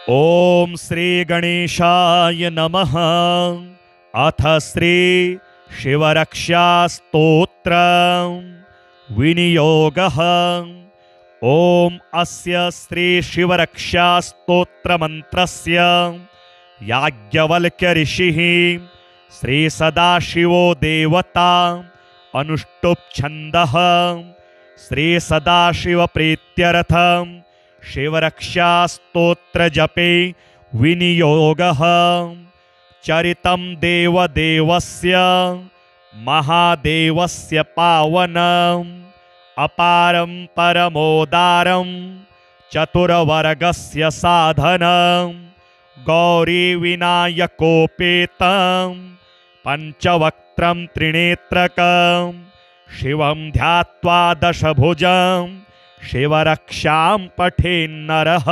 ओम श्री गणेशाय नमः। अथ श्री शिवरक्षा स्तोत्र विनियोगः। ओम अस्य श्री शिवरक्षा स्तोत्र मंत्रस्य याज्ञवल्क्य ऋषिः श्री सदाशिवो देवता अनुष्टुप् छन्दः श्री सदाशिव प्रीत्यर्थं शिवरक्षा स्तोत्र जपे विनियोगः। चरितं देवदेवस्य महादेवस्य पावनम् अपारं परमोदारं चतुरवर्गस्य साधनं गौरी विनायकोपेतं पंचवक्त्रं त्रिनेत्रकं शिवं ध्यात्वा दशभुजं शिवरक्षां पठेन्नरः।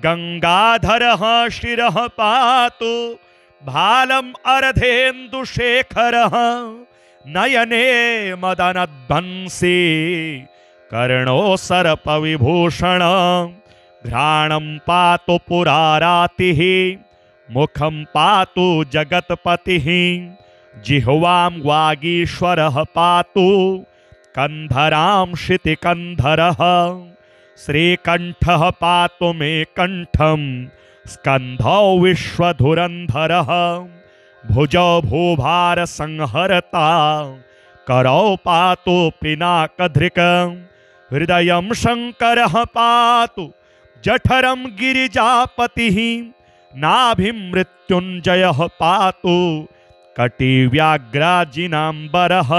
गंगाधरः शिरः पातु भालम् अर्धेन्दुशेखरः नयने मदनध्वंसी कर्णो सर्पविभूषण घ्राणं पातु पुरारातिः मुखं पातु जगत्पतिः जिह्वां वागीश्वरः पातु कंधरां शितिकंधरः श्रीकंठः पातु मे कंठं स्कंधौ विश्वधुरंधरः भुजौ भूभार संहरता करौ पातु पिनाकधृकं हृदयं शंकरः पातु जठरं गिरिजापतिः नाभिं मृत्युंजयः पातु कटिव्याघ्राजिनाम्बरः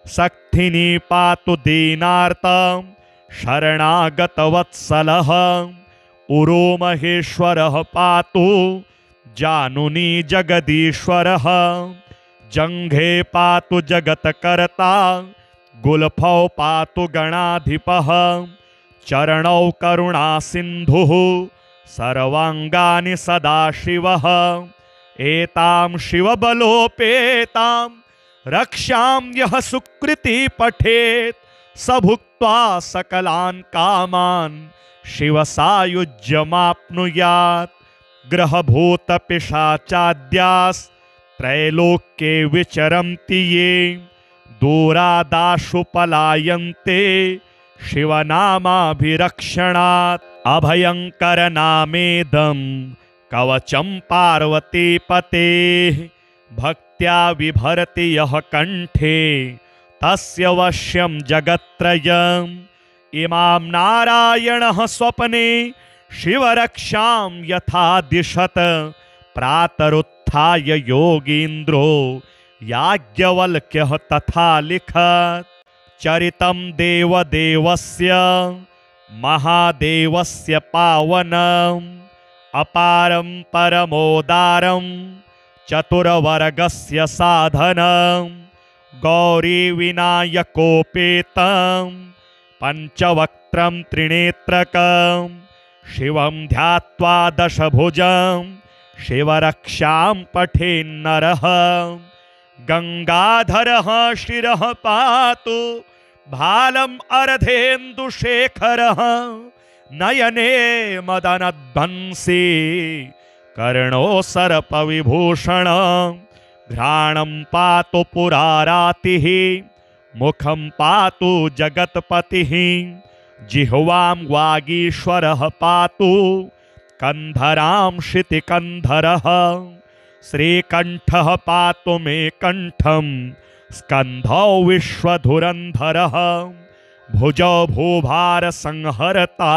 सक्थिनी पातु दीनार्तं शरणागतवत्सलः उरो महेश्वरः पातु जानुनी जगदीश्वरः जंघे पातु जगत्कर्ता गुल्फौ पातु गणाधिपः चरणौ करुणा सिन्धुः सर्वांगानि सदाशिवः एतां शिवबलोपेतां रक्षां यः सुकृति पठेत् स भुक्त्वा सकलान् कामान् शिवसायुज्यमाप्नुयात्। ग्रहभूतपिशाचाद्यास्त्रैलोक्ये विचरन्ति ये दूरादाशु पलायन्ते शिवनामाभिरक्षणात्। अभयंकरनामेदं कवचं पार्वतीपतेः भक्त्या बिभर्ति यः कंठे तस्य वश्यं जगत्त्रयम्। इमां नारायणः स्वप्ने शिवरक्षां यथा दिशत प्रातरुत्थाय योगीन्द्रो याज्ञवल्क्यः तथा लिखत्। चरितं देवदेवस्य महादेवस्य पावनम् अपारं परमोदारं चतुरवर्गस्य साधनं गौरी विनायकोपेतं पंचवक्त्रं त्रिनेत्रकं शिवं ध्यात्वा दशभुजं शिवरक्षां पठेन्नरः। गंगाधरः शिरः पातु भालम् अर्धेन्दुशेखरः नयने मदनध्वंसी कर्णो सर्पविभूषण घ्राणं पातु पुरारातिः मुखं पातु जगत्पतिः जिह्वां वागीश्वरः पातु कंधरां शितिकंधरः श्रीकंठः पातु मे कंठं स्कंधौ विश्वधुरंधरः भुजौ भूभार संहरता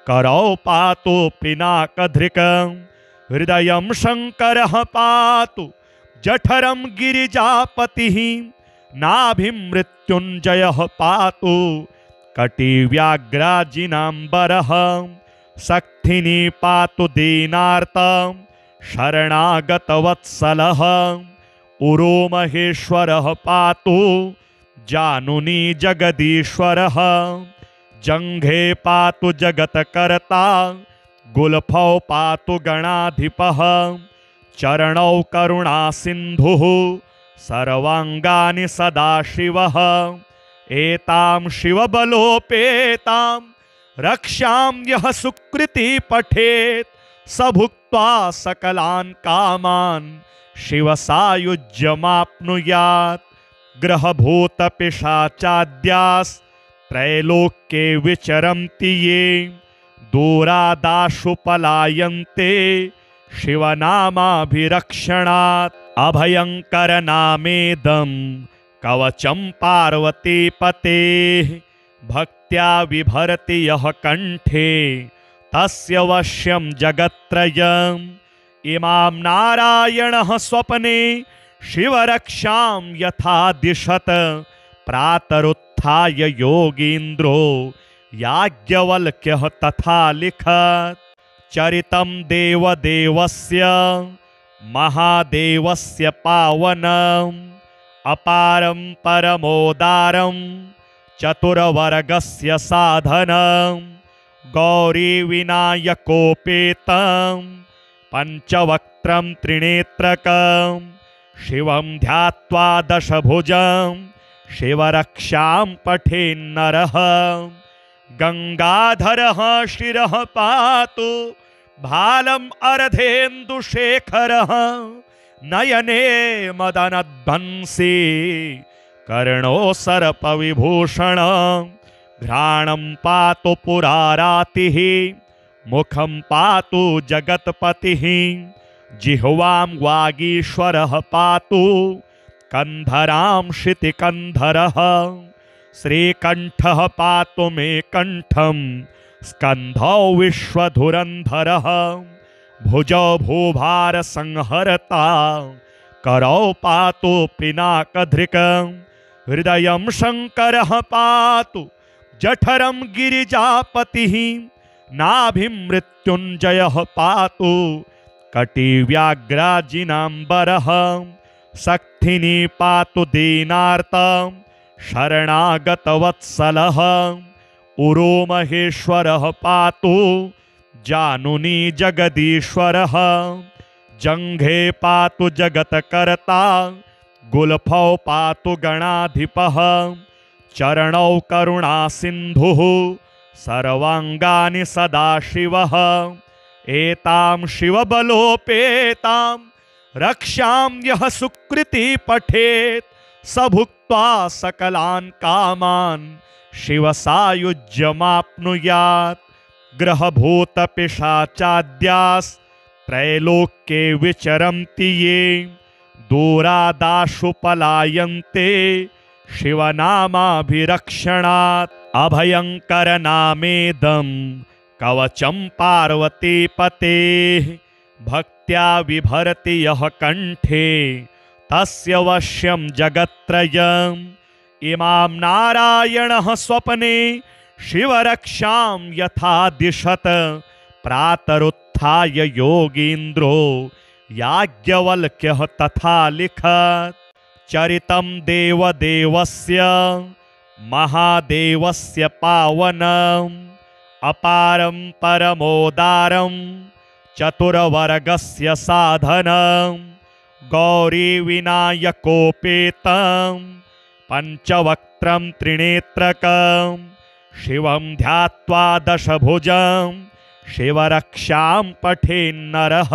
करौ पातु पिनाकधृकं हृदयं शंकरः पातु जठरं गिरिजापतिः नाभिं मृत्युंजयः पातु कटिव्याघ्राजिनाम्बरः सक्थिनी पातु दीनार्तं शरणागतवत्सलः उरो महेश्वरः पातु जानुनी जगदीश्वरः जंघे पातु जगत्कर्ता गुल्फौ पातु गणाधिपः चरणौ करुणा सिन्धुः सर्वांगानि सदाशिवः एतां शिवबलोपेतां रक्षां यः सुकृति पठेत् स भुक्त्वा सकलान् कामान् शिवसायुज्यमाप्नुयात्। ग्रहभूतपिशाचाद्यास्त्रैलोक्ये विचरन्ति ये दूरादाशु पलायन्ते शिवनामाभिरक्षणात्। अभयंकरनामेदं कवचं पार्वतीपतेः भक्त्या बिभर्ति यः कंठे तस्य वश्यं जगत्त्रयम्। इमां नारायणः स्वप्ने शिवरक्षां यथा दिशत प्रातरुत्थाय योगीन्द्रो याज्ञवल्क्यः तथा लिखत्। चरितं देवदेवस्य महादेवस्य पावनम् अपारं परमोदारं चतुरवर्गस्य साधनं। गौरीविनायकोपेतं पंचवक्त्रं त्रिनेत्रकं शिवं ध्यात्वा दशभुजं शिवरक्षां पठेन्नरः। गंगाधरः शिरः पातु भालम् अर्धेन्दुशेखरः नयने मदनध्वंसी कर्णो सर्पविभूषण। घ्राणं पातु पुरारातिः मुखं पातु जगत्पतिः जिह्वां वागीश्वरः पातु कंधरां शितिकंधरः। श्रीकंठः पातु मे कंठं स्कंधौ विश्वधुरंधरः। भुजौ भूभार संहरता करौ पातु पिनाकधृकं। हृदयं शंकरः पातु जठरं गिरिजापतिः। नाभिं मृत्युंजयः पातु कटिव्याघ्राजिनाम्बरः। सक्थिनी पातु दीनार्तं शरणागतवत्सलः। उरोमहेश्वरः पातु जानुनी जगदीश्वरः। जंघे पातु जगत्कर्ता गुल्फौ पातु गणाधिपः। चरणौ करुणासिन्धुः सर्वांगानि सदाशिवः। एतां शिवबलोपेतां रक्षां यः सुकृति पठेत् स भुक्त्वा सकलान् कामान् शिवसायुज्यमाप्नुयात्। ग्रहभूतपिशाचाद्यास्त्रैलोक्ये विचरन्ति ये दूरादाशु पलायन्ते शिवनामाभिरक्षणात्। अभयंकरनामेदं कवचं पार्वतीपतेः भक्त्या बिभर्ति यः कंठे तस्य वश्यं जगत्त्रयम्। इमां नारायणः स्वप्ने शिवरक्षां यथा दिशत प्रातरुत्थाय योगीन्द्रो याज्ञवल्क्यः तथा लिखत्। चरितं देवदेवस्य महादेवस्य पावनम् अपारं परमोदारं चतुरवर्गस्य साधनं। गौरीविनायकोपेतं पंचवक्त्रं त्रिनेत्रकं शिवं ध्यात्वा दशभुजं शिवरक्षां पठेन्नरः।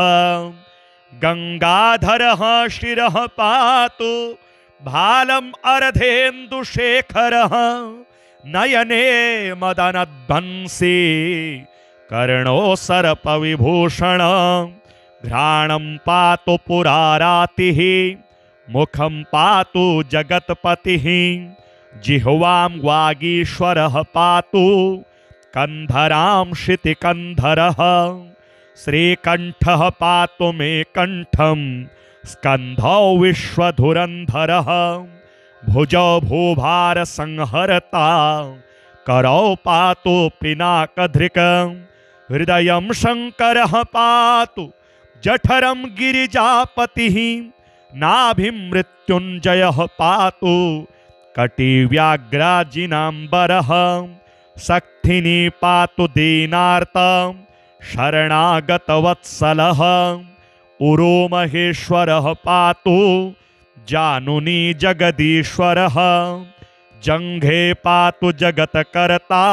गंगाधरः शिरः पातु भालम् अर्धेन्दुशेखरः नयने मदनध्वंसी कर्णो सर्पविभूषण। घ्राणं पातु पुरारातिः मुखं पातु जगत्पतिः जिह्वां वागीश्वरः पातु कंधरां शितिकंधरः। श्रीकंठः पातु मे कंठं स्कंधौ विश्वधुरंधरः। भुजौ भूभार संहरता करौ पातु पिनाकधृकं। हृदयं शंकरः पातु जठरं गिरिजापतिः। नाभिं मृत्युंजयः पातु कटिव्याघ्राजिनाम्बरः। सक्थिनी पातु दीनार्तं शरणागतवत्सलः। उरोमहेश्वरः पातु जानुनी जगदीश्वरः। जंघे पातु जगत्कर्ता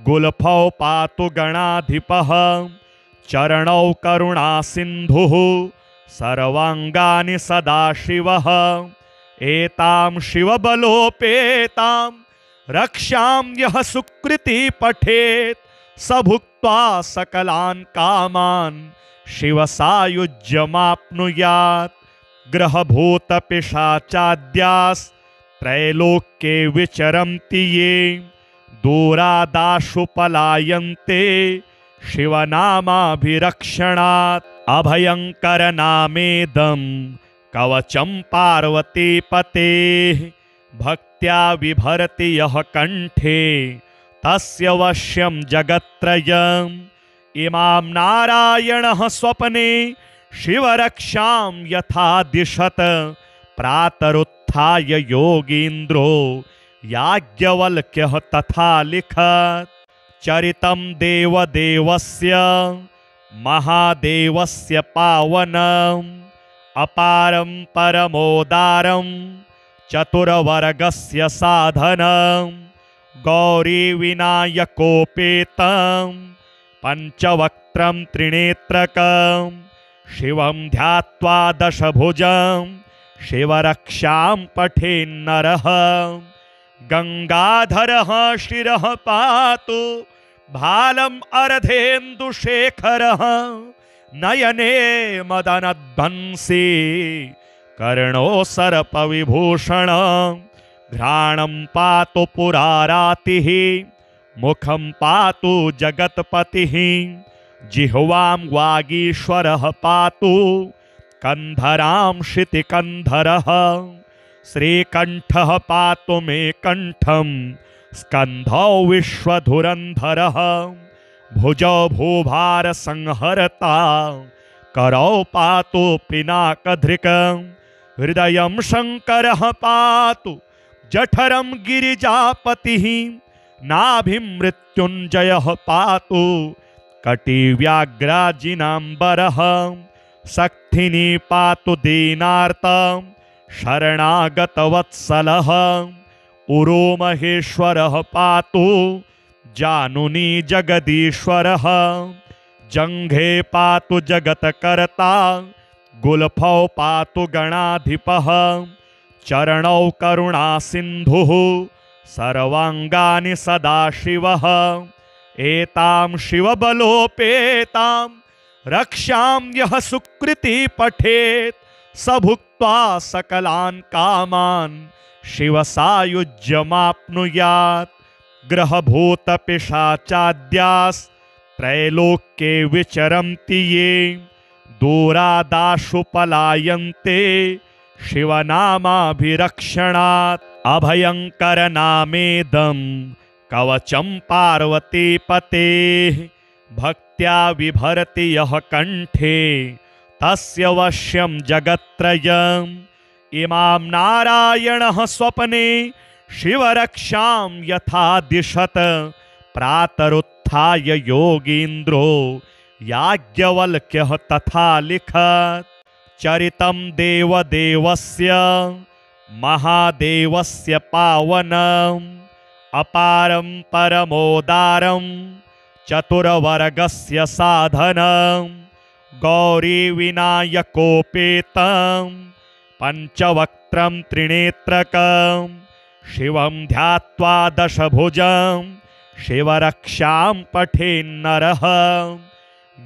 गुल्फौ पातु गणाधिपः चरणौ करुणासिन्धुः सर्वाङ्गानि सदाशिवः एतां शिवबलोपेतां रक्षां यः सुकृति पठेत् स भुक्त्वा सकलान् कामान् शिवसायुज्यमाप्नुयात्। ग्रहभूतपिशाचाद्यास्त्रैलोक्ये विचरन्ति ये दूरादाशु पलायन्ते शिवनामाभिरक्षणात्। अभयंकर नामेदं कवचं पार्वतीपतेः भक्त्या बिभर्ति यः कंठे तस्य वश्यं जगत्त्रयम्। इमां नारायणः स्वप्ने शिवरक्षां यथा दिशत प्रातरुत्थाय योगीन्द्रो याज्ञवल्क्यः तथा लिखत्। चरितं देवदेवस्य महादेवस्य पावनम् अपारं परमोदारं चतुरवर्गस्य साधनं गौरीविनायकोपेतं पंचवक्त्रं त्रिनेत्रकं शिवं ध्यात्वा दशभुजं शिवरक्षां पठेन्नरः। गंगाधरः शिरः पातु भालम् अर्धेन्दुशेखरः नयने मदनध्वंसी कर्णो सर्पविभूषण। घ्राणं पातु पुरारातिः मुखं पातु जगत्पतिः जिह्वां वागीश्वरः पातु कंधरां शितिकंधरः। श्रीकंठः पातु मे कंठं स्कंधौ विश्वधुरंधरः। भुजौ भूभार संहरता करौ पातु पिनाकधृकं। हृदयं शंकरः पातु जठरं गिरिजापतिः। नाभिं मृत्युंजयः पातु कटिव्याघ्राजिनाम्बरः। सक्थिनी पातु दीनार्तं शरणागतवत्सलः। उरो महेश्वरः पातु जानुनी जगदीश्वरः। जंघे पातु जगत्कर्ता गुल्फौ पातु गणाधिपः। चरणौ करुणासिन्धुः सर्वाङ्गानि सदाशिवः। एतां शिवबलोपेतां रक्षां यः सुकृति पठेत् स भुक्त्वा सकलान् कामान् शिवसायुज्यमाप्नुयात्। ग्रहभूतपिशाचाद्यास्त्रैलोक्ये विचरन्ति ये दूरादाशु पलायन्ते शिवनामाभिरक्षणात्। अभयंकर नामेदं कवचं पार्वतीपतेः भक्त्या बिभर्ति यः कंठे तस्य वश्यं जगत्त्रयम्। इमां नारायणः स्वप्ने शिवरक्षां यथा दिशत प्रातरुत्थाय योगीन्द्रो याज्ञवल्क्यः तथा लिखत्। चरितं देवदेवस्य महादेवस्य पावनम् अपारं परमोदारं चतुरवर्गस्य साधनं गौरीविनायकोपेतं पंचवक्त्रं त्रिनेत्रकं शिवं ध्यात्वा दशभुजं शिवरक्षां पठेन्नरः।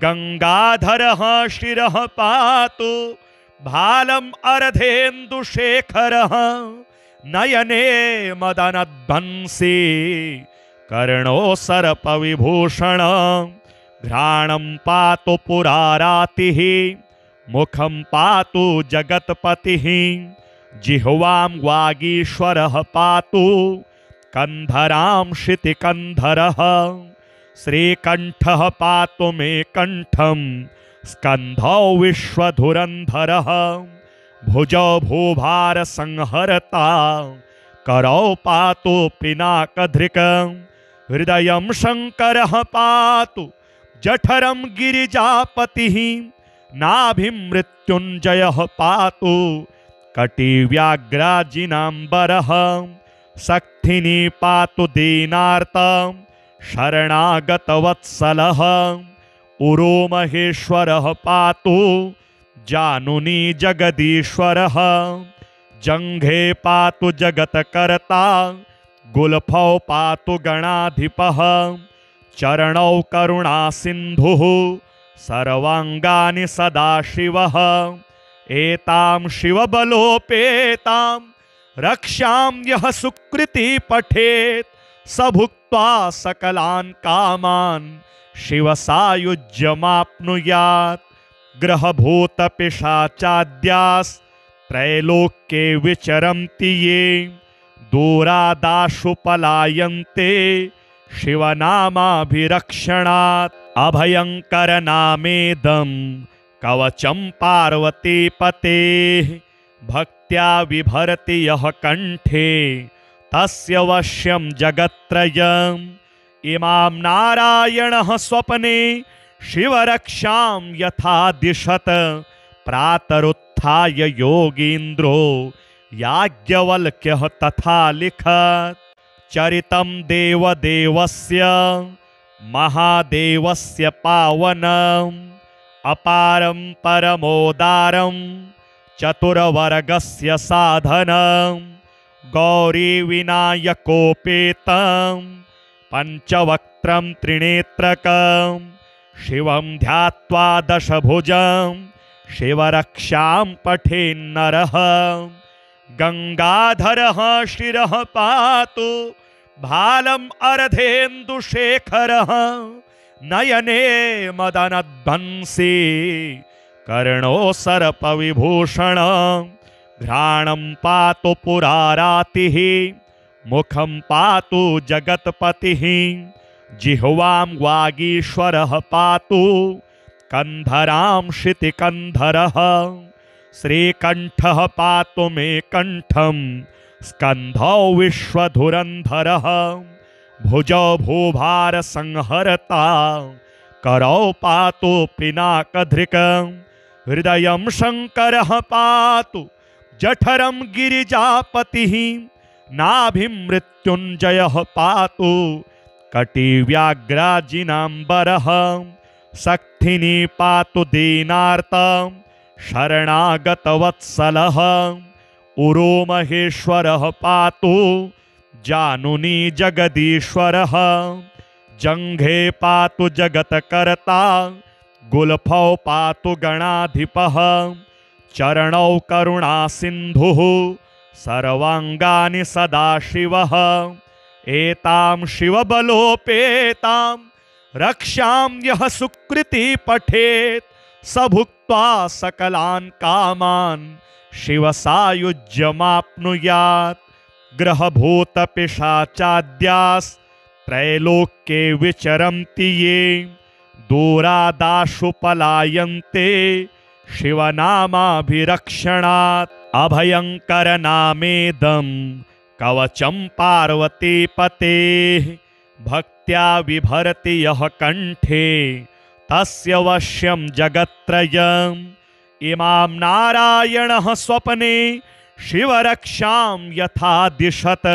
गंगाधरः शिरः पातु भालम् अर्धेन्दुशेखरः नयने मदनध्वंसी कर्णो सर्पविभूषण। घ्राणं पातु पुरारातिः मुखं पातु जगत्पतिः जिह्वां वागीश्वरः पातु कंधरां शितिकंधरः। श्रीकंठः पातु मे कंठं स्कंधौ विश्वधुरंधरः। भुजौ भूभार संहरता करौ पातु पिनाकधृकं। हृदयं शंकरः पातु जठरं गिरिजापतिः। नाभिं मृत्युंजयः पातु कटिव्याघ्राजिनाम्बरः। सक्थिनी पातु दीनार्तं शरणागतवत्सलः उरो महेश्वरः पातु जानुनी जगदीश्वरः जंघे पातु जगत्कर्ता गुल्फौ पातु गणाधिपः चरणौ करुणा सिन्धुः सर्वांगानि सदाशिवः एतां शिवबलोपेतां रक्षां यः सुकृति पठेत् स भुक्त्वा सकलान् कामान् शिवसायुज्यमाप्नुयात् ग्रहभूतपिशाचाद्यास्त्रैलोक्ये विचरन्ति ये दूरादाशु पलायन्ते शिवनामाभिरक्षणात् अभयंकर नामेदं कवचं पार्वतीपतेः भक्त्या बिभर्ति यः कंठे तस्य वश्यं जगत्त्रयम् इमां नारायणः स्वप्ने शिवरक्षां यथा दिशत प्रातरुत्थाय योगीन्द्रो याज्ञवल्क्यः तथा लिखत् चरितं देवदेवस्य महादेवस्य पावनम् अपारं परमोदारं चतुरवर्गस्य साधनं गौरीविनायकोपेतं पंचवक्त्रं त्रिनेत्रकं शिवं ध्यात्वा दशभुजं शिवरक्षां पठेन्नरः गंगाधरः शिरः पातु भालम् अर्धेन्दुशेखरः नयने मदनध्वंसी कर्णो सर्पविभूषण घ्राणं पातु पुरारातिः मुखं पातु जगत्पतिः जिह्वां वागीश्वरः पातु कंधरां शितिकंधरः श्रीकंठः पातु मे कंठं स्कंधौ विश्वधुरंधरः भुजौ भूभार संहरता करौ पातु पिनाकधृकं हृदयं शंकरः पातु जठरं गिरिजापतिः नाभिं मृत्युंजयः पातु कटिव्याघ्राजिनाम्बरः सक्थिनी पातु दीनार्तं शरणागतवत्सलः उरो महेश्वरः पातु जानुनी जगदीश्वरः जंघे पातु जगत्कर्ता गुल्फौ पातु गणाधिपः चरणौ करुणा सिन्धुः सर्वांगानि सदाशिवः एतां शिवबलोपेतां रक्षां यः सुकृति पठेत् स भुक्त्वा सकलान् कामान् शिवसायुज्यमाप्नुयात् ग्रहभूतपिशाचाद्यास्त्रैलोक्ये विचरन्ति ये दूरादाशु पलायन्ते शिवनामाभिरक्षणात् अभयंकर नामेदं कवचं पार्वतीपतेः भक्त्या बिभर्ति यः कंठे तस्य वश्यं जगत्त्रयम् इमां नारायणः स्वप्ने शिवरक्षां यथा दिशत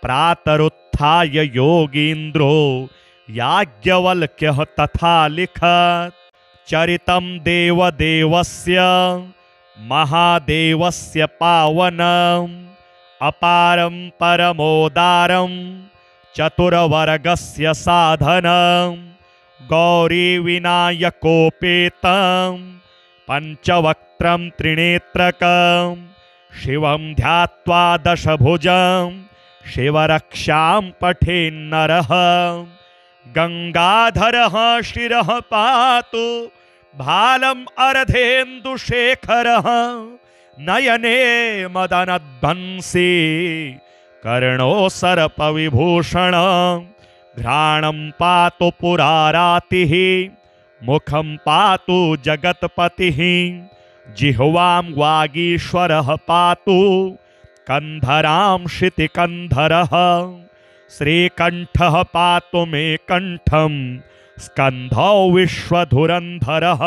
प्रातरुत्थाय योगीन्द्रो याज्ञवल्क्यः तथा लिखत् चरितं देवदेवस्य महादेवस्य पावनम् अपारं परमोदारं चतुरवर्गस्य साधनं गौरीविनायकोपेतं पंचवक्त्रं त्रिनेत्रकं शिवं ध्यात्वा दशभुजं शिवरक्षां पठेन्नरः गंगाधरः शिरः पातु भालम् अर्धेन्दुशेखरः नयने मदनध्वंसी कर्णो सर्पविभूषण घ्राणं पातु पुरारातिः मुखं पातु जगत्पतिः जिह्वां वागीश्वरः पातु कंधरां शितिकंधरः श्रीकंठः पातु मे कंठं स्कंधौ विश्वधुरंधरः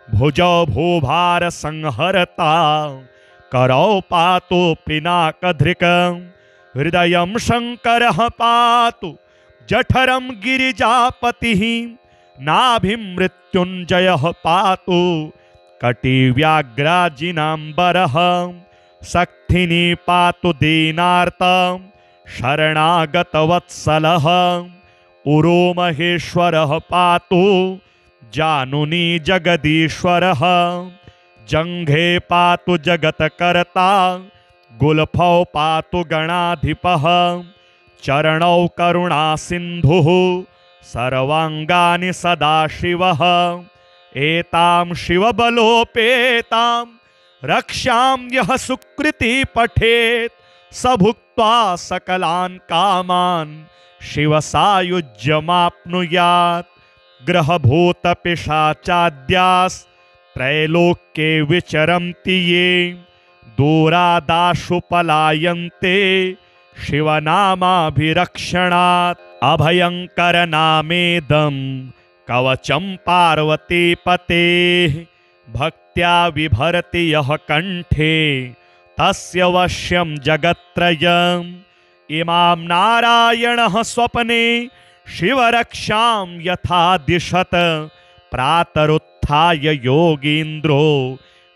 भुजौ भूभार संहरता करौ पातु पिनाकधृकं हृदयं शंकरः पातु जठरं गिरिजापतिः नाभिमृत्युञ्जयः पातु कटिव्याघ्राजिनाम्बरः सक्थिनी पातु दीनार्तं शरणागतवत्सलः उरोमहेश्वरः पातु जानुनी जगदीश्वरः जंघे पातु जगत्कर्ता गुल्फौ पातु गणाधिपः चरणौ करुणा सिन्धुः सर्वांगानि सदाशिवः एतां शिवबलोपेतां रक्षां यः सुकृति पठेत् स भुक्त्वा सकलान् कामान् शिवसायुज्यमाप्नुयात् ग्रहभूतपिशाचाद्यास्त्रैलोक्ये विचरन्ति ये दूरादाशु पलायन्ते शिवनामाभिरक्षणात् अभयंकर नामेदं कवचं पार्वतीपतेः भक्त्या बिभर्ति यः कंठे तस्य वश्यं जगत्त्रयम् इमां नारायणः स्वप्ने शिवरक्षां यथा दिशत प्रातरुत्थाय योगीन्द्रो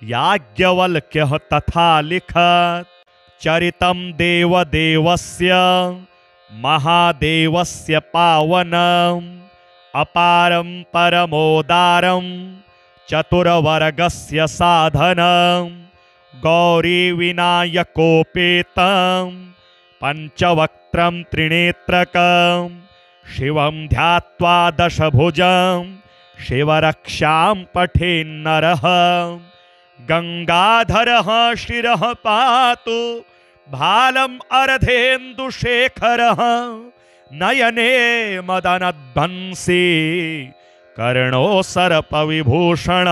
याज्ञवल्क्यः तथा लिखत् चरितं देवदेवस्य महादेवस्य पावनम् अपारं परमोदारं चतुर्वर्गस्य साधनं गौरीविनायकोपेतं पंचवक्त्रं त्रिनेत्रकं शिवं ध्यात्वा दशभुजं शिवरक्षां पठेन्नरः गंगाधरः शिरः पातु भालम् अर्धेन्दुशेखरः नयने मदनध्वंसी कर्णो सर्पविभूषण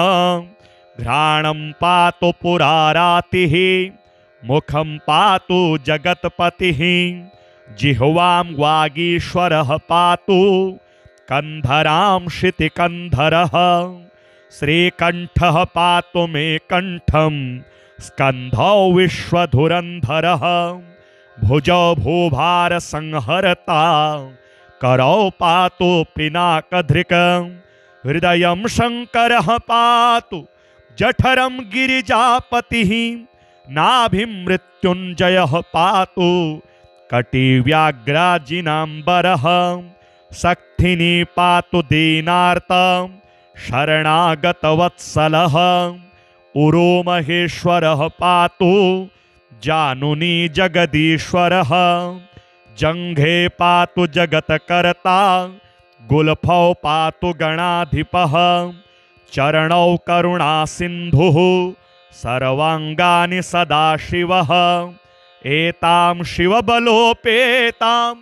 घ्राणं पातु पुरारातिः मुखं पातु जगत्पतिः जिह्वां वागीश्वरः पातु कंधरां शितिकंधरः श्रीकंठः पातु मे कंठं स्कंधौ विश्वधुरंधरः भुजौ भूभार संहरता करौ पातु पिनाकधृकं हृदयं शंकरः पातु जठरं गिरिजापतिः नाभिं मृत्युंजयः पातु कटिव्याघ्राजिनाम्बरः सक्थिनी पातु दीनार्तं शरणागतवत्सलः उरोमहेश्वरः पातु जानुनी जगदीश्वरः जंघे पातु जगत्कर्ता गुल्फौ पातु गणाधिपः चरणौ करुणा सिन्धुः सर्वांगानि सदाशिवः एतां शिवबलोपेतां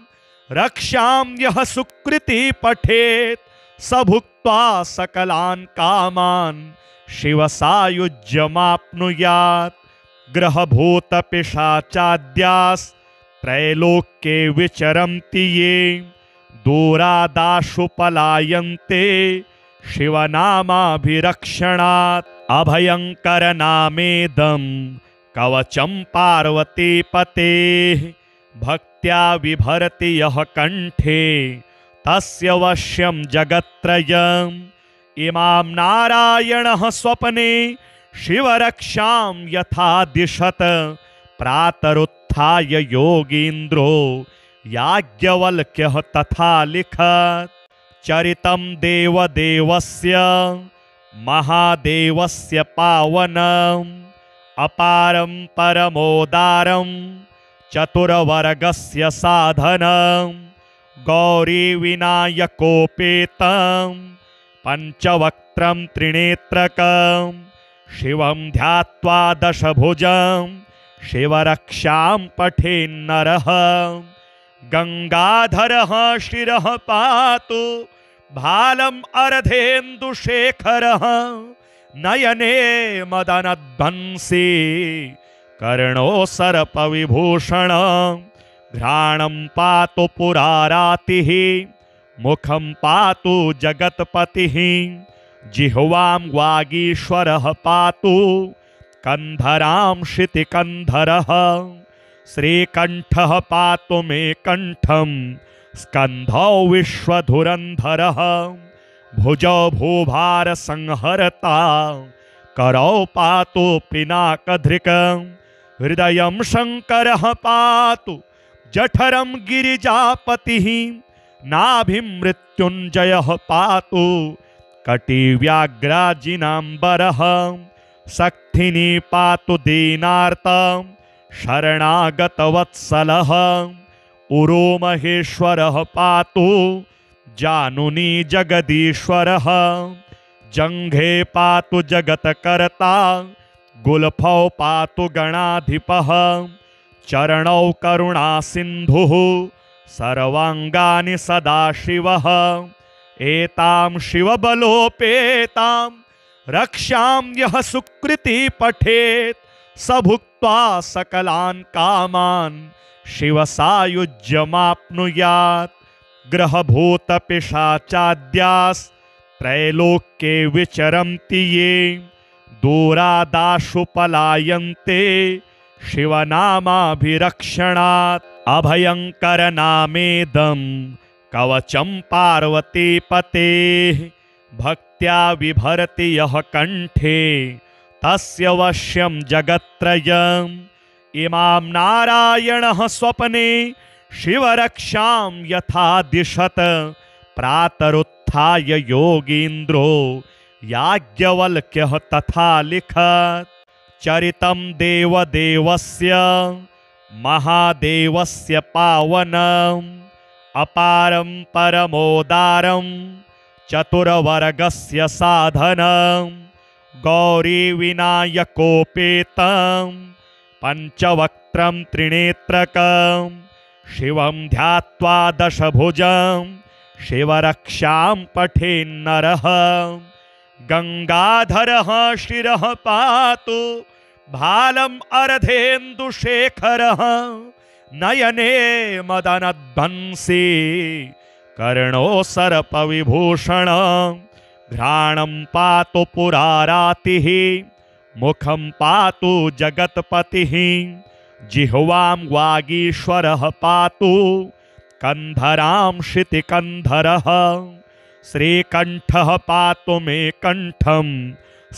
रक्षां यः सुकृति पठेत् स भुक्त्वा सकलान् कामान् शिवसायुज्यमाप्नुयात् ग्रहभूतपिशाचाद्यास्त्रैलोक्ये विचरन्ति ये दूरादाशु पलायन्ते शिवनामाभिरक्षणात् अभयंकर नामेदं कवचं पार्वतीपतेः भक्त्या बिभर्ति यः कंठे तस्य वश्यं जगत्त्रयम् इमां नारायणः स्वप्ने शिवरक्षां यथा दिशत प्रातरुत्थाय योगीन्द्रो याज्ञवल्क्यः तथा लिखत् चरितं देवदेवस्य महादेवस्य पावनम् अपारं परमोदारं चतुर्वर्गस्य साधनं गौरीविनायकोपेतं पंचवक्त्रं त्रिनेत्रकं शिवं ध्यात्वा दशभुजं शिवरक्षां पठेन्नरः गंगाधरः शिरः पातु भालम् अर्धेन्दुशेखरः नयने मदनध्वंसी कर्णो सर्पविभूषण घ्राणं पातु पुरारातिः मुखं पातु जगत्पतिः जिह्वां वागीश्वरः पातु कंधरां शितिकंधरः श्रीकंठः पातु मे कंठं स्कन्धौ विश्वधुरन्धरः भुजौ भूभार संहरता करौ पातु पिनाकधृक् हृदयं शङ्करः पातु जठरं गिरिजापतिः नाभिं मृत्युञ्जयः पातु कटिव्याघ्राजिनाम्बरः सक्थिनी पातु दीनार्तं शरणागतवत्सलः उरो महेश्वरः पातु जानुनी जगदीश्वरः जङ्घे पातु जगत्कर्ता गुल्फौ पातु गणाधिपः चरणौ करुणासिन्धुः सर्वाङ्गानि सदाशिवः एतां शिवबलोपेतां रक्षां यः सुकृति पठेत् स भुक्त्वा सकलान् कामान् शिवसायुज्यमाप्नुयात् ग्रहभूतपिशाचाद्यास्त्रैलोक्ये विचरन्ति ये दूरादाशु पलायन्ते शिवनामाभिरक्षणात् अभयङ्करनामेदं कवचं पार्वतीपतेः भक्त्या बिभर्ति यः कण्ठे तस्य वश्यं जगत्त्रयम् इमां नारायणः स्वप्ने शिवरक्षां यथा दिशत प्रातरुत्थाय योगीन्द्रो याज्ञवल्क्यः तथा लिखत् चरितं देवदेवस्य महादेवस्य पावनम् अपारं परमोदारं चतुरवर्गस्य साधनं गौरीविनायकोपेतं पञ्चवक्त्रं त्रिनेत्रकं शिवं ध्यात्वा दशभुजं शिवरक्षां पठेन्नरः गंगाधरः शिरः पातु भालम् अर्धेन्दुशेखरः नयने मदनध्वंसी कर्णो सर्पविभूषण घ्राणं पातु पुरारातिः मुखं पातु जगत्पतिः जिह्वां वागीश्वरः पातु कंधरां शितिकन्धरः श्रीकण्ठः पातु मे कण्ठं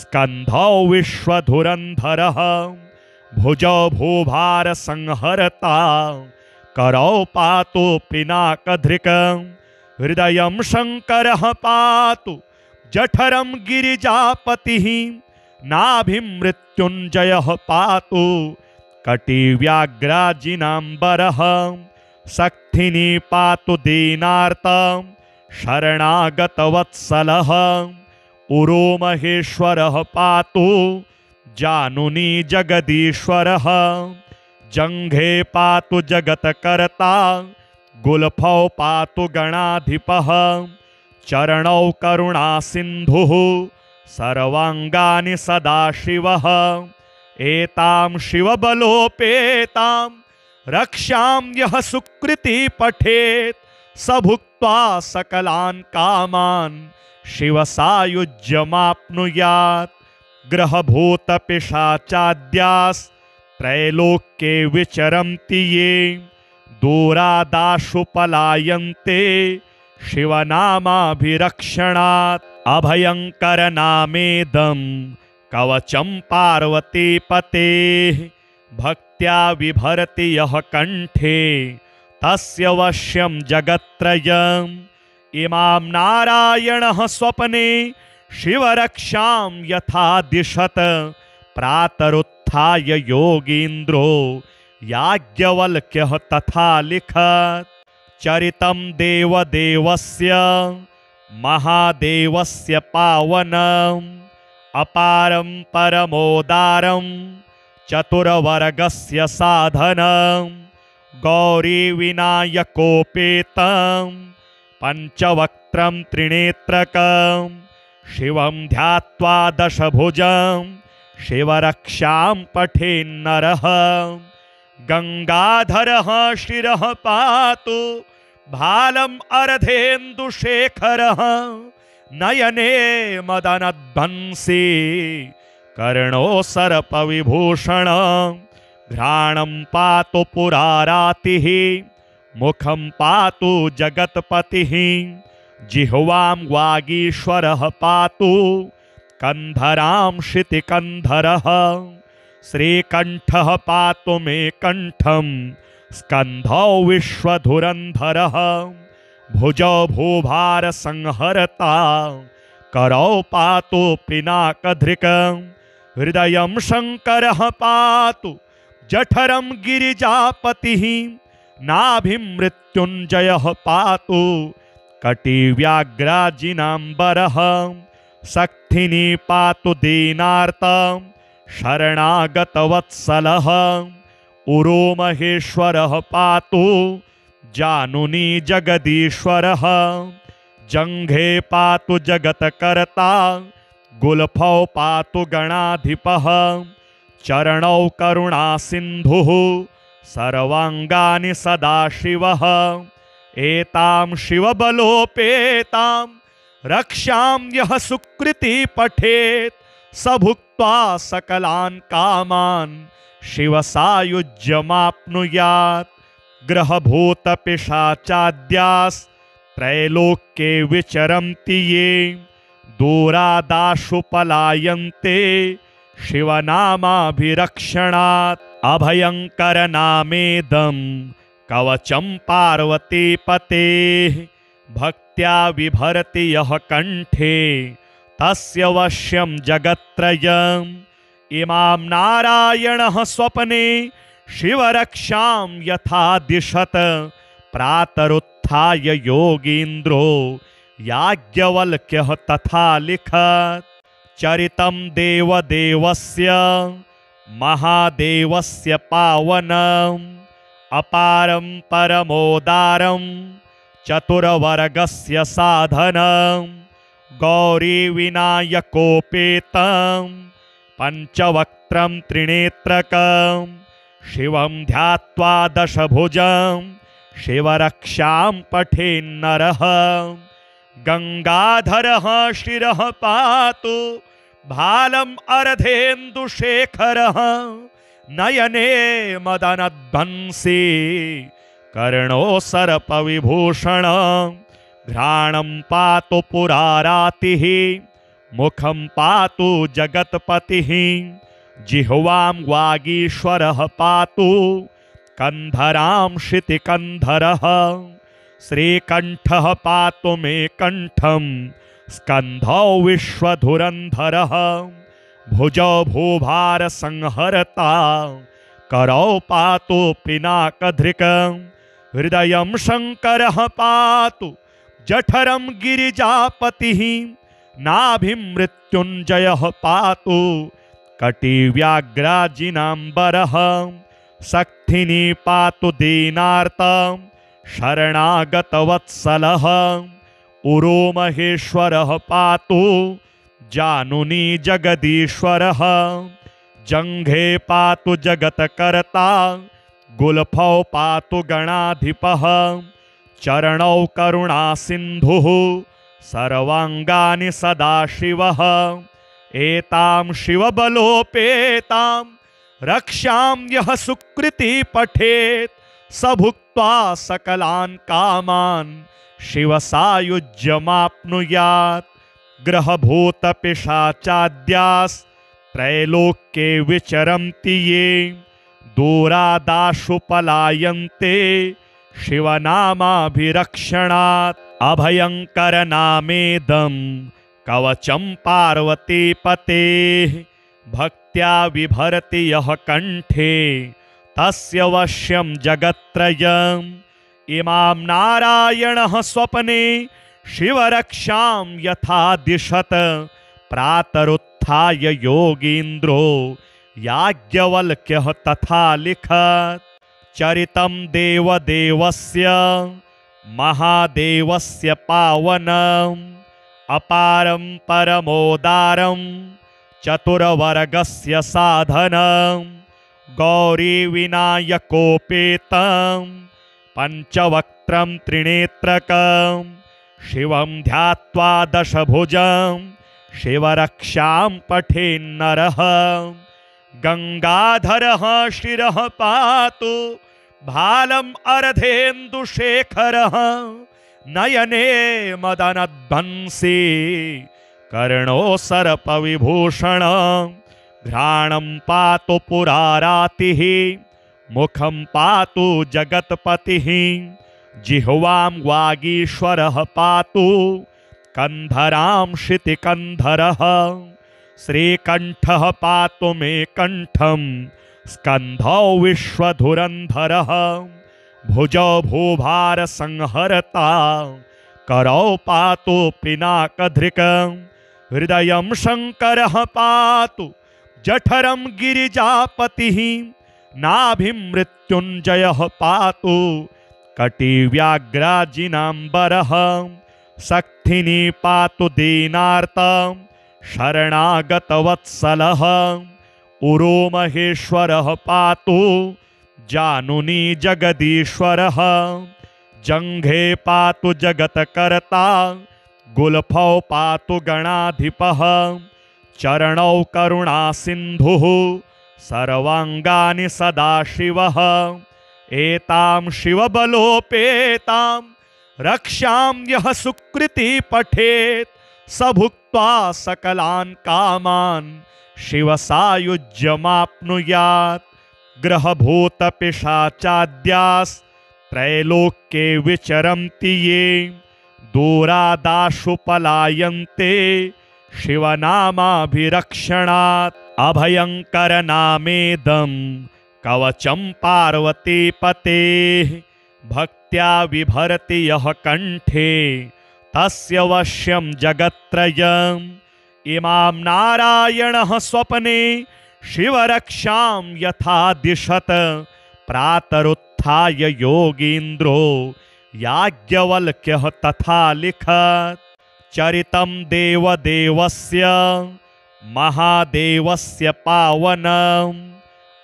स्कन्धौ विश्वधुरन्धरः भुजौ भूभार संहरता करौ पातु पिनाकधृक् हृदयं शङ्करः पातु जठरं गिरिजापतिः नाभिं मृत्युञ्जयः पातु कटिव्याघ्राजिनाम्बरः सक्थिनी पातु दीनार्तं शरणागतवत्सलः उरो महेश्वरः पातु जानुनी जगदीश्वरः जङ्घे पातु जगत्कर्ता गुल्फौ पातु गणाधिपः चरणौ करुणासिन्धुः सर्वाङ्गानि सदाशिवः एतां शिवबलोपेतां रक्षां यः सुकृति पठेत् स भुक्त्वा सकलान् कामान् शिवसायुज्यमाप्नुयात् ग्रहभूतपिशाचाद्यास्त्रैलोक्ये विचरन्ति ये दूरादाशु पलायन्ते शिवनामाभिरक्षणात् अभयङ्करनामेदं कवचं पार्वतीपतेः भक्त्या बिभर्ति यः कण्ठे तस्य वश्यं जगत्त्रयम् इमां नारायणः स्वप्ने शिवरक्षां यथा दिशत प्रातरुत्थाय योगीन्द्रो याज्ञवल्क्यः तथा लिखत् चरितं देवदेवस्य महादेवस्य पावनम् अपारं परमोदारं चतुरवर्गस्य साधनं गौरीविनायकोपेतं पञ्चवक्त्रं त्रिनेत्रकं शिवं ध्यात्वा दशभुजं शिवरक्षां पठेन्नरः गंगाधरः शिरः पातु भालम् अर्धेन्दुशेखरः नयने मदनध्वंसी कर्णो सर्पविभूषण घ्राणं पातु पुरारातिः मुखं पातु जगत्पतिः जिह्वां वागीश्वरः पातु कंधरां क्षितिकन्धरः श्रीकण्ठः पातु मे कण्ठं स्कन्धौ विश्वधुरन्धरः भुजौ भूभारसंहरता करौ पातु पिनाकधृक् हृदयं शङ्करः पातु जठरं गिरिजापतिः नाभिं मृत्युञ्जयः पातु कटिव्याघ्राजिनाम्बरः सक्थिनी पातु दीनार्तं शरणागतवत्सलः उरो महेश्वरः पातु जानुनी जगदीश्वरः जङ्घे पातु जगत्कर्ता गुल्फौ पातु गणाधिपः चरणौ करुणासिन्धुः सर्वाङ्गानि सदाशिवः एतां शिवबलोपेतां रक्षां यः सुकृति पठेत् स भुक्त्वा सकलान् कामान् शिवसायुज्यमाप्नुयात् ग्रहभूतपिशाचाद्यास्त्रैलोक्ये विचरन्ति ये दूरादाशु पलायन्ते शिवनामाभिरक्षणात् अभयंकर नामेदं कवचं पार्वतीपतेः भक्त्या बिभर्ति यः कंठे तस्य वश्यं जगत्त्रयम् इमां नारायणः स्वप्ने शिवरक्षां यथा दिशत प्रातरुत्थाय योगीन्द्रो याज्ञवल्क्यः तथा लिखत् चरितं देवदेवस्य महादेवस्य पावनम् अपारं परमोदारं चतुर्वर्गस्य साधनं गौरीविनायकोपेतं पंचवक्त्रं त्रिनेत्रकं शिवं ध्यात्वा दशभुजं शिवरक्षां पठेन्नरः गंगाधरः शिरः पातु भालम् अर्धेन्दुशेखरः नयने मदनध्वंसी कर्णो सर्पविभूषण घ्राणं पातु पुरारातिः मुखं पातु जगत्पतिः जिह्वां वागीश्वरः पातु कंधरां क्षितिकन्धरः श्रीकण्ठः पातु मे कण्ठं स्कन्धौ विश्वधुरन्धरः भुजौ भूभारसंहरता करौ पातु पिनाकधृक् हृदयं शङ्करः पातु जठरं गिरिजापतिः नाभिं मृत्युञ्जयः पातु कटिव्याघ्राजिनाम्बरः सक्थिनी पातु दीनार्तं शरणागतवत्सलः उरो महेश्वरः पातु जानुनी जगदीश्वरः जङ्घे पातु जगत्कर्ता गुल्फौ पातु गणाधिपः चरणौ करुणासिन्धुः सर्वाङ्गानि सदाशिवः एतां शिवबलोपेतां रक्षां यः सुकृति पठेत् स भुक्त्वा सकलान् कामान् शिवसायुज्यमाप्नुयात् ग्रहभूतपिशाचाद्यास्त्रैलोक्ये विचरन्ति ये दूरादाशु पलायन्ते शिवनामाभिरक्षणात् अभयंकर नामेदं कवचं पार्वतीपतेः भक्त्या बिभर्ति यः कंठे तस्य वश्यं जगत्त्रयम् इमां नारायणः स्वप्ने शिवरक्षां यथा दिशत प्रातरुत्थाय योगीन्द्रो याज्ञवल्क्यः तथा लिखत् चरितं देवदेवस्य महादेवस्य पावनम् अपारं परमोदारं चतुर्वर्गस्य साधनं गौरीविनायकोपेतं पंचवक्त्रं त्रिनेत्रकं शिवं ध्यात्वा दशभुजं शिवरक्षां पठेन्नरः गंगाधरः शिरः पातु भालम अर्धेन्दुशेखरः नयने मदनध्वंसी कर्णो सर्पविभूषण घ्राणं पातु पुरारातिः मुखं पातु जगत्पतिः जिह्वां वागीश्वरः पातु कंधरां शितिकंधरः श्रीकंठः पातु मे कंठं स्कंधौ विश्वधुरंधरः भुजौ भूभार संहरता करौ पातु पिनाकधृकं हृदयं शंकरः पातु जठरं गिरिजापतिः नाभिं मृत्युंजयः पातु कटिव्याघ्राजिनाम्बरः सक्थिनी पातु दीनार्तं शरणागतवत्सलः उरो महेश्वरः पातु जानुनी जगदीश्वरः जंघे पातु जगत्कर्ता गुल्फौ पातु गणाधिपः चरणौ करुणा सिन्धुः सर्वांगानि सदाशिवः एतां शिवबलोपेतां रक्षां यः सुकृति पठेत् स भुक्त्वा सकलान् कामान् शिवसायुज्यमाप्नुयात् ग्रहभूतपिशाचाद्यास्त्रैलोक्ये विचरन्ति ये दूरादाशु पलायन्ते शिवनामाभिरक्षणात् अभयंकरनामेदं कवचं पार्वतीपतेः भक्त्या विभरति यः कंठे तस्य वश्यं जगत्त्रयम् इमां नारायणः स्वप्ने शिवरक्षां यथा दिशत प्रातरुत्थाय योगीन्द्रो याज्ञवल्क्यः तथा लिखत् चरितं देवदेवस्य महादेवस्य पावनम्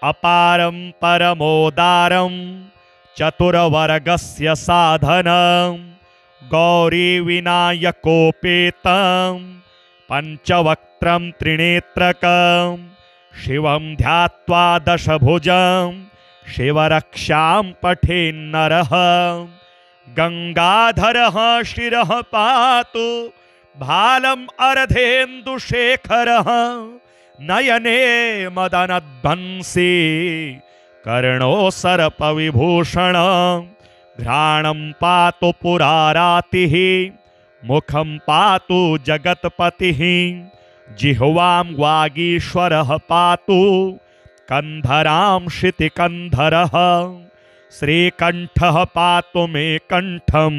अपारं परमोदारं चतुरवर्गस्य साधनं गौरीविनायकोपेतं पंचवक्त्रं त्रिनेत्रकं शिवं ध्यात्वा दशभुजं शिवरक्षां पठेन्नरः गंगाधरः शिरः पातु भालम् अर्धेन्दुशेखरः नयने मदनध्वंसी कर्णो सर्पविभूषण घ्राणं पातु पुरारातिः मुखं पातु जगत्पतिः जिह्वां वागीश्वरः पातु कंधरां शितिकंधरः श्रीकंठः पातु मे कंठं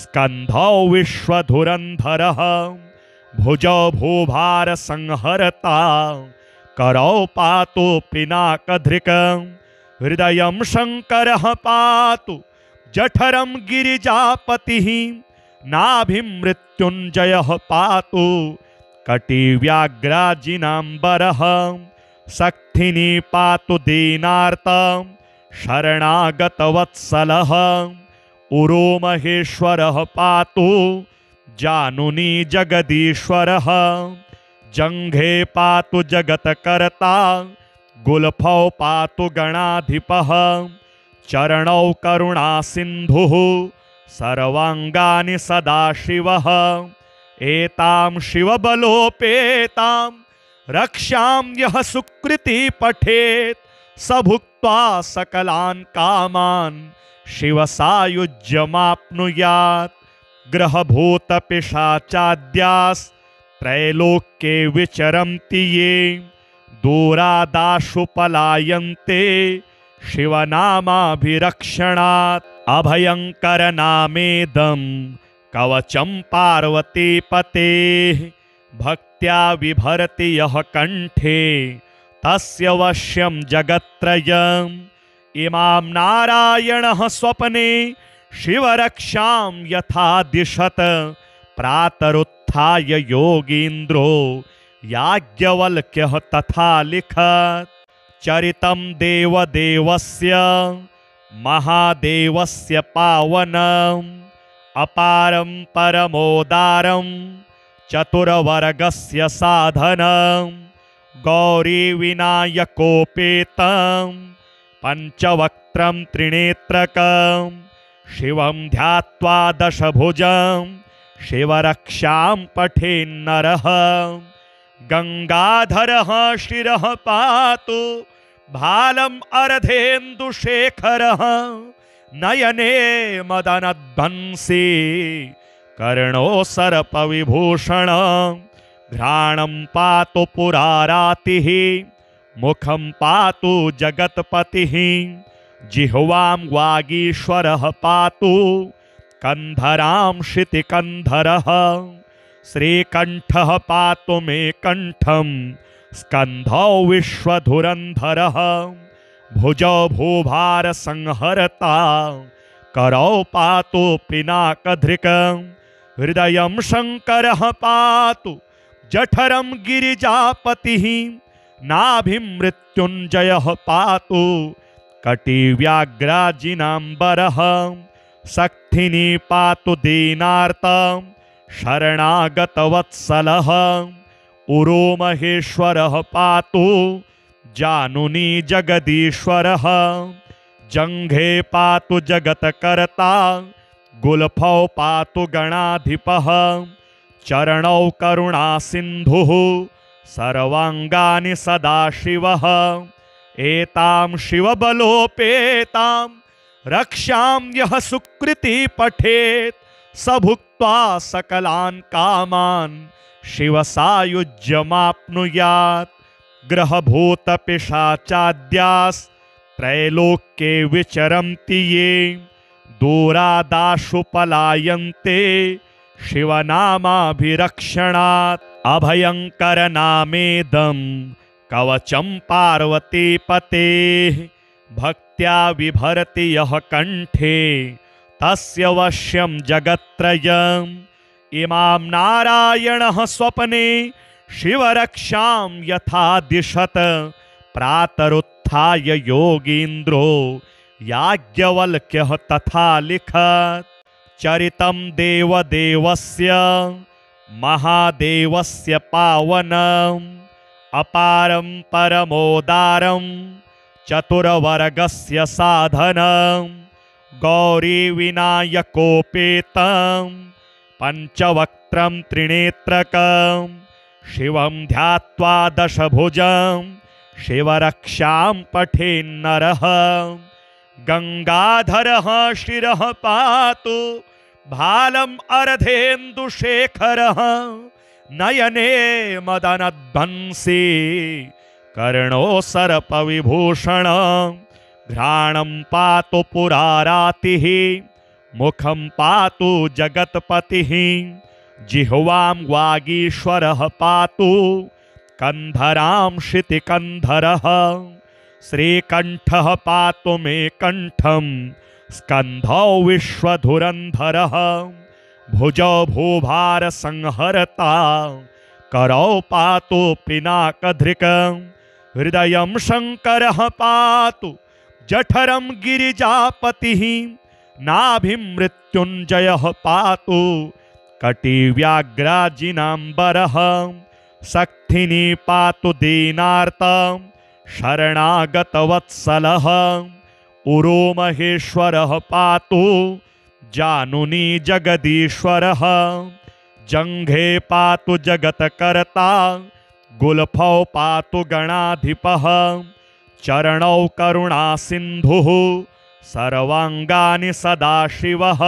स्कंधौ विश्वधुरंधरः भुजौ भूभार संहरता करौ पातु पिनाकधृकं हृदयं शंकरः पातु जठरं गिरिजापतिः नाभिं मृत्युंजयः पातु कटिव्याघ्राजिनाम्बरः सक्थिनी पातु दीनार्तं शरणागतवत्सलः उरो महेश्वरः पातु जानुनी जगदीश्वरः जंघे पातु जगत्कर्ता गुल्फौ पातु गणाधिपः चरणौ करुणा सिन्धुः सर्वांगानि सदाशिवः एतां शिवबलोपेतां रक्षां यः सुकृति पठेत् स भुक्त्वा सकलान् कामान् शिवसायुज्यमाप्नुयात् ग्रहभूतपिशाचाद्यास्त्रैलोक्ये विचरन्ति ये दूरादाशु पलायन्ते शिवनामाभिरक्षणात् अभयंकरनामेदं कवचं पार्वतीपतेः भक्त्या विभरति यः कंठे तस्य वश्यं जगत्त्रयम् इमां नारायणः स्वप्ने शिवरक्षां यथा दिशत प्रातरुत्थाय योगीन्द्रो याज्ञवल्क्यः तथा लिखत् चरितं देवदेवस्य महादेवस्य पावनम् अपारं परमोदारं चतुरवर्गस्य साधनं गौरीविनायकोपेतं पंचवक्त्रं त्रिनेत्रकं शिवं ध्यात्वा दशभुजं शिवरक्षां पठेन्नरः गंगाधरः शिरः पातु भालम् अर्धेन्दुशेखरः नयने मदनध्वंसी कर्णो सर्पविभूषण घ्राणं पातु पुरारातिः मुखं पातु जगत्पतिः जिह्वां वागीश्वरः पातु कंधरां शितिकंधरः श्रीकंठः पातु मे कंठं स्कंधौ विश्वधुरंधरः भुजौ भूभार संहरता करौ पातु पिनाकधृकं हृदयं शंकरः पातु जठरं गिरिजापतिः नाभिं मृत्युंजयः पातु कटिव्याघ्राजिनाम्बरः सक्थिनी पातु दीनार्तं शरणागतवत्सलः उरो महेश्वरः पातु जानुनी जगदीश्वरः जंघे पातु जगत्कर्ता गुल्फौ पातु गणाधिपः चरणौ करुणा सिन्धुः सर्वांगानि सदाशिवः एतां शिवबलोपेतां रक्षां यः सुकृति पठेत् स भुक्त्वा सकलान् कामान् शिवसायुज्यमाप्नुयात् ग्रहभूतपिशाचाद्यास्त्रैलोक्ये विचरन्ति ये दूरादाशु पलायन्ते शिवनामाभिरक्षणात् अभयंकरनामेदं कवचं पार्वतीपतेः भक्त्या बिभर्ति यः कंठे तस्य वश्यं जगत्त्रयम् इमां नारायणः स्वप्ने शिवरक्षां यथा दिशत प्रातरुत्थाय योगीन्द्रो याज्ञवल्क्यः तथा लिखत् चरितं देवदेवस्य महादेवस्य पावनम् अपारं परमोदारं चतुर्वर्गस्य साधनं गौरीविनायकोपेतं पंचवक्त्रं त्रिनेत्रकं शिवं ध्यात्वा दशभुजं शिवरक्षां पठेन्नरः गंगाधरः शिरः पातु भालम् अर्धेन्दुशेखरः नयने मदनध्वंसी कर्णो सर्पविभूषण घ्राणं पातु पुरारातिः मुखं पातु जगत्पतिः जिह्वां वागीश्वरः पातु कंधरां शितिकंधरः श्रीकंठः पातु मे कंठं स्कंधौ विश्वधुरंधरः भुजौ भूभार संहरता करौ पातु पिनाकधृकं हृदयं शंकरः पातु जठरं गिरिजापतिः नाभिं मृत्युंजयः पातु कटिव्याघ्राजिनाम्बरः सक्थिनी पातु दीनार्तं शरणागतवत्सलः उरो महेश्वरः पातु जानुनी जगदीश्वरः जंघे पातु जगत्कर्ता गुल्फौ पातु गणाधिपः चरणौ करुणा सिन्धुः सर्वांगानि सदाशिवः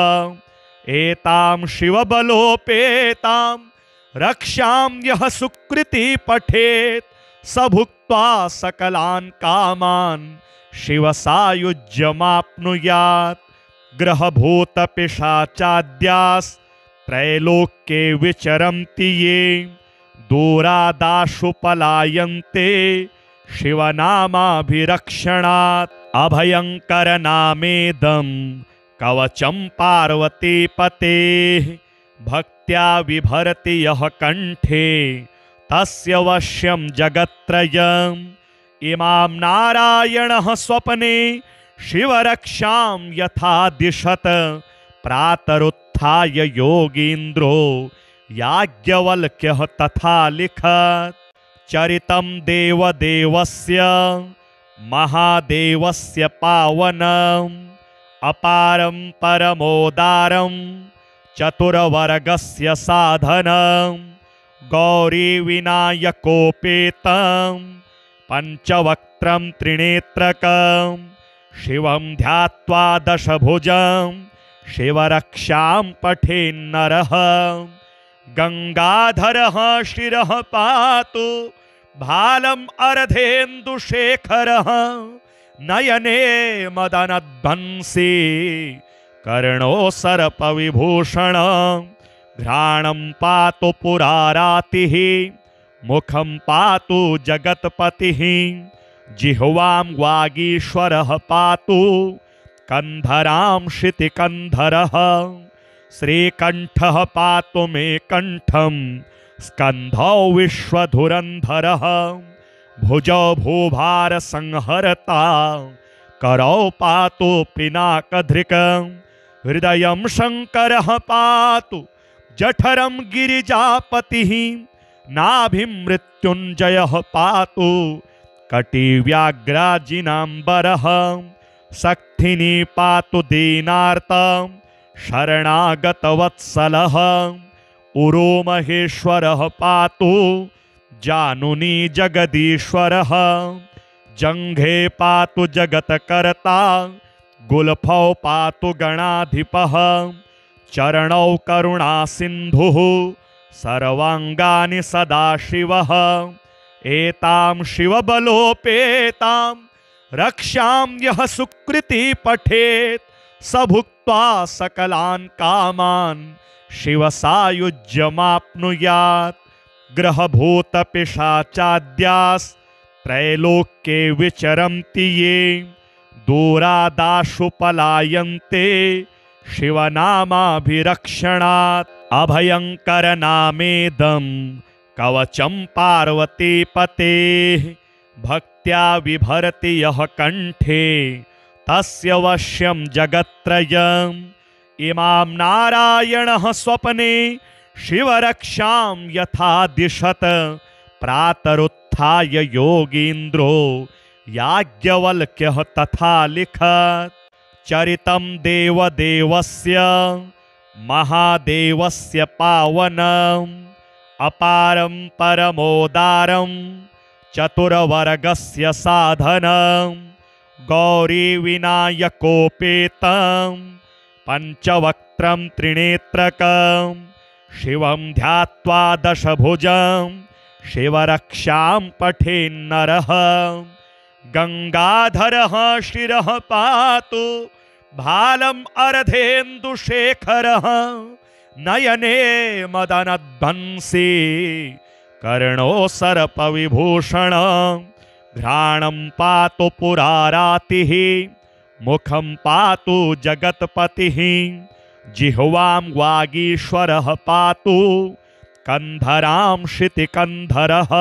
एतां शिवबलोपेतां रक्षां यः सुकृति पठेत् स भुक्त्वा सकलान् कामान् शिवसायुज्यमाप्नुयात् ग्रहभूतपिशाचाद्यास्त्रैलोक्ये विचरन्ति ये दूरादाशु पलायन्ते शिवनामाभिरक्षणात् अभयंकरनामेदं कवचं पार्वतीपतेः भक्त्या बिभर्ति यः कंठे तस्य वश्यं जगत्त्रयम् इमां नारायणः स्वप्ने शिवरक्षां यथा दिशत प्रातरुत्थाय योगीन्द्रो याज्ञवल्क्यः तथा लिखत् चरितं देवदेवस्य महादेवस्य पावनम् अपारं परमोदारं चतुर्वर्गस्य साधनं गौरीविनायकोपेतं पञ्चवक्त्रं त्रिनेत्रकं शिवं ध्यात्वा दशभुजं शिवरक्षां पठेन्नरः गंगाधरः शिरः पातु भालम् अर्धेन्दुशेखरः नयने मदनध्वंसी कर्णो सर्पविभूषण घ्राणं पातु पुरारातिः मुखं पातु जगत्पतिः जिह्वां वागीश्वरः पातु कंधरां शितिकंधरः श्रीकंठः पातु मे कंठं स्कंधौ विश्वधुरंधरः भुजौ भूभार संहरता करौ पातु पिनाकधृकं हृदयं शंकरः पातु जठरं गिरिजापतिः नाभिं मृत्युंजयः पातु कटिव्याघ्राजिनाम्बरः सक्थिनी पातु दीनार्तं शरणागतवत्सलः उरो महेश्वरः पातु जानुनी जगदीश्वरः जंघे पातु जगत्कर्ता गुल्फौ पातु गणाधिपः चरणौ करुणा सिन्धुः सर्वांगानि सदाशिवः एतां शिवबलोपेतां रक्षां यः सुकृति पठेत् स भुक्त्वा सकलान् कामान् शिवसायुज्यमाप्नुयात् ग्रहभूतपिशाचाद्यास्त्रैलोक्ये विचरन्ति ये दूरादाशु पलायन्ते शिवनामाभिरक्षणात् अभयंकरनामेदं कवचं पार्वतीपतेः भक्त्या बिभरति यः कंठे तस्य वश्यं जगत्त्रयम् इमां नारायणः स्वप्ने शिवरक्षां यथा दिशत प्रातरुत्थाय योगीन्द्रो याज्ञवल्क्यः तथा लिखत् चरितं देवदेवस्य महादेवस्य पावनम् अपारं परमोदारं चतुर्वर्गस्य साधनं गौरीविनायकोपेतं पञ्चवक्त्रं त्रिनेत्रकं शिवं ध्यात्वा दशभुजं शिवरक्षां पठेन्नरः गंगाधरः शिरः पातु भालम् अर्धेन्दुशेखरः नयने मदनध्वंसी कर्णो सर्पविभूषण घ्राणं पातु पुरारातिः मुखं पातु जगत्पतिः जिह्वां वागीश्वरः पातु कंधरां शितिकंधरः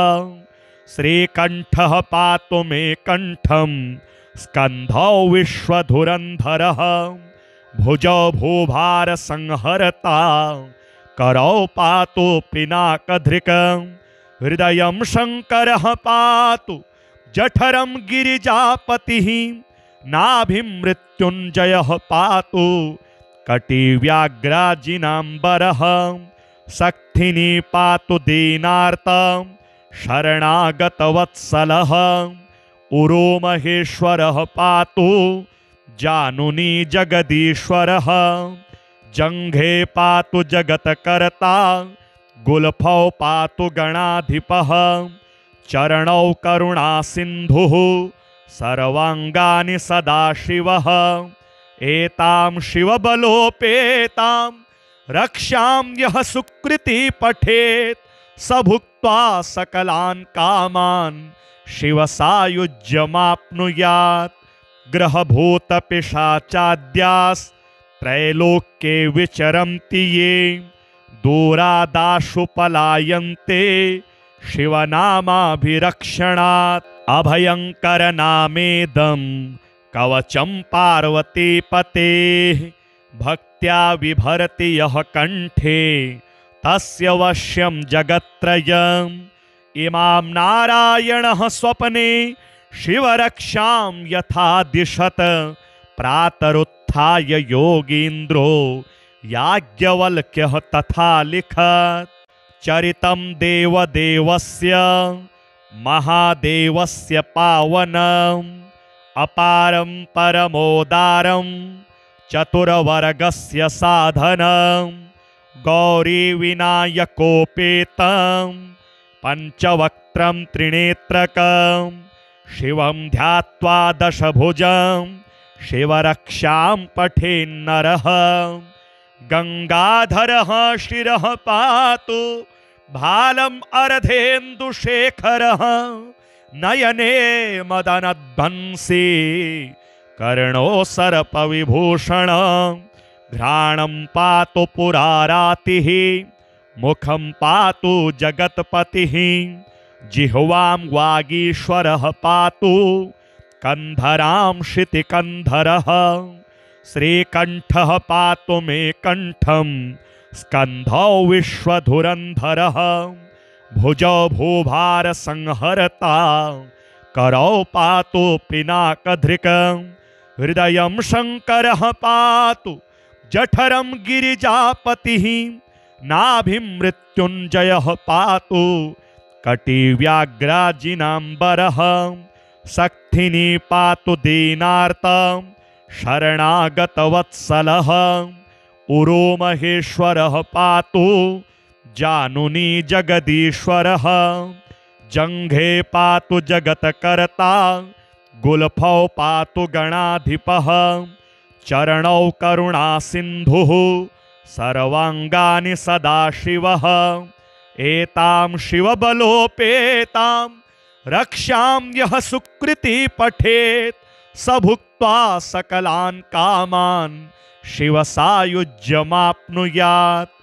श्रीकंठः पातु मे कंठं स्कंधौ विश्वधुरंधरः भुजौ भूभार संहरता करौ पातु पिनाकधृकं हृदयं शंकरः पातु जठरं गिरिजापतिः नाभिं मृत्युंजयः पातु कटिव्याघ्राजिनाम्बरः सक्थिनी पातु दीनार्तं शरणागतवत्सलः उरो महेश्वरः पातु जानुनी जगदीश्वरः जंघे पातु जगत्कर्ता गुल्फौ पातु गणाधिपः चरणौ करुणा सिन्धुः सर्वांगानि सदाशिवः एतां शिवबलोपेतां रक्षां यः सुकृति पठेत् स भुक्त्वा सकलान् कामान् शिवसायुज्यमाप्नुयात् ग्रहभूतपिशाचाद्यास्त्रैलोक्ये विचरन्ति ये दूरादाशु पलायन्ते शिवनामाभिरक्षणात् अभयंकरनामेदं कवचं पार्वतीपतेः भक्त्या बिभरति यः कंठे तस्य वश्यं जगत्त्रयम् इमां नारायणः स्वप्ने शिवरक्षां यथा दिशत प्रातरुत्थाय योगीन्द्रो याज्ञवल्क्यः तथा लिखत्। चरितं देवदेवस्य महादेवस्य पावनम् अपारं परमोदारं चतुर्वर्गस्य साधनं गौरीविनायकोपेतं पंचवक्त्रं त्रिनेत्रकं शिवं ध्यात्वा दशभुजं शिवरक्षां पठेन्नरः। गंगाधरः शिरः पातु भालम् अर्धेन्दुशेखरः नयने मदनध्वंसी कर्णो सर्पविभूषण। घ्राणं पातु पुरारातिः मुखं पातु जगत्पतिः जिह्वां वागीश्वरः पातु कंधरां शितिकंधरः। श्रीकंठः पातु मे कंठं स्कंधौ विश्वधुरंधरः। भुजौ भूभार संहरता करौ पातु पिनाकधृकं। हृदयं शंकरः पातु जठरं गिरिजापतिः। नाभिं मृत्युंजयः पातु कटिव्याघ्राजिनाम्बरः। सक्थिनी पातु दीनार्तं शरणागतवत्सलः। उरो महेश्वरः पातु जानुनी जगदीश्वरः। जंघे पातु जगत्कर्ता गुल्फौ पातु गणाधिपः। चरणौ करुणा सिन्धुः सर्वांगानि सदाशिवः। एतां शिवबलोपेतां रक्षां यः सुकृति पठेत् स भुक्त्वा सकलान् कामान् शिवसायुज्यमाप्नुयात्।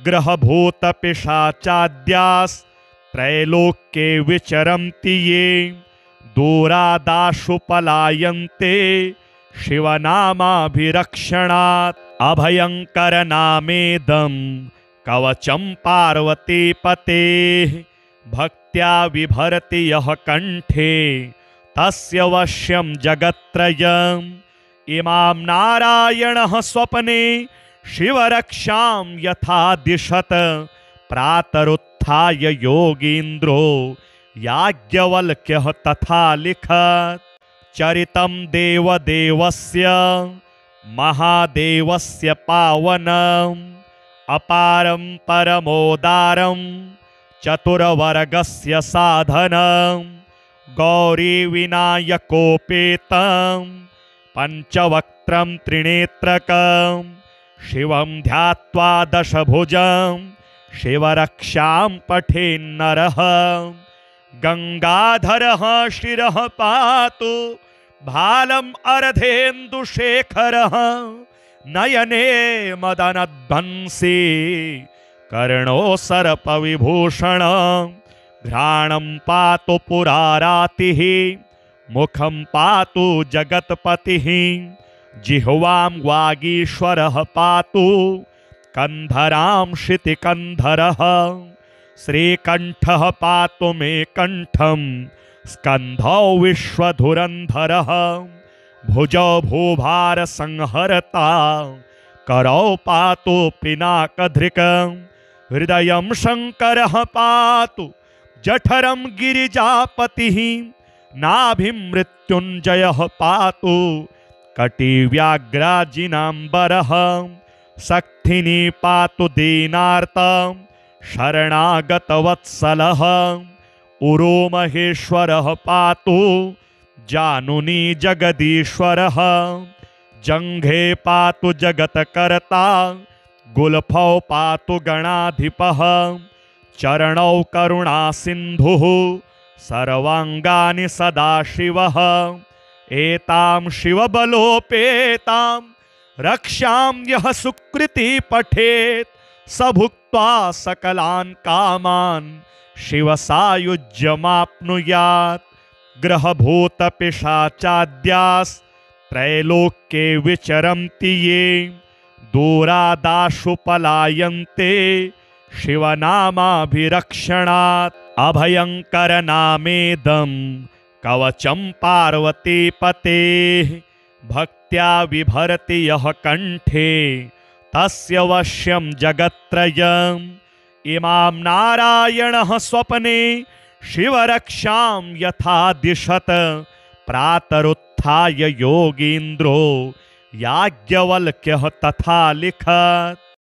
ग्रहभूतपिशाचाद्यास्त्रैलोक्ये विचरन्ति ये दूरादाशु पलायन्ते शिवनामाभिरक्षणात्। अभयंकरनामेदं कवचं पार्वतीपतेः भक्त्या बिभर्ति यः कंठे तस्य वश्यं जगत्त्रयम्। इमां नारायणः स्वप्ने शिवरक्षां यथा दिशत प्रातरुत्थाय योगीन्द्रो याज्ञवल्क्यः तथा लिखत्। चरितं देवदेवस्य महादेवस्य पावनम् अपारं परमोदारं चतुर्वर्गस्य साधनं गौरीविनायकोपेतं पंचवक्त्रं त्रिनेत्रकं शिवं ध्यात्वा दशभुजं शिवरक्षां पठेन्नरः। गंगाधरः शिरः पातु भालम् अर्धेन्दुशेखरः नयने मदनध्वंसी कर्णो सर्पविभूषण। घ्राणं पातु पुरारातिः मुखं पातु जगत्पतिः जिह्वां वागीश्वरः पातु कंधरां शितिकंधरः। श्रीकंठः पातु मे कंठं स्कंधौ विश्वधुरंधरः। भुजौ भूभार संहरता करौ पातु पिनाकधृकं। हृदयं शंकरः पातु जठरं गिरिजापतिः। नाभिं मृत्युंजयः पातु कटिव्याघ्राजिनाम्बरः। सक्थिनी पातु दीनार्तं शरणागतवत्सलः। उरो महेश्वरः पातु जानुनी जगदीश्वरः। जंघे पातु जगत्कर्ता गुल्फौ पातु गणाधिपः। चरणौ करुणा सिन्धुः सर्वांगानि सदाशिवः। एतां शिवबलोपेतां रक्षां यः सुकृति पठेत् स भुक्त्वा सकलान् कामान् शिवसायुज्यमाप्नुयात्। ग्रहभूतपिशाचाद्यास्त्रैलोक्ये विचरन्ति ये दूरादाशु पलायन्ते शिवनामाभिरक्षणात्। अभयंकरनामेदं कवचं पार्वतीपते भक्त्या बिभर्ति यः कंठे तस्य वश्यं जगत्त्रयम् इमां नारायणः स्वप्ने शिवरक्षां यथा दिशत प्रातरुत्थाय योगीन्द्रो याज्ञवल्क्यः तथा लिखत्।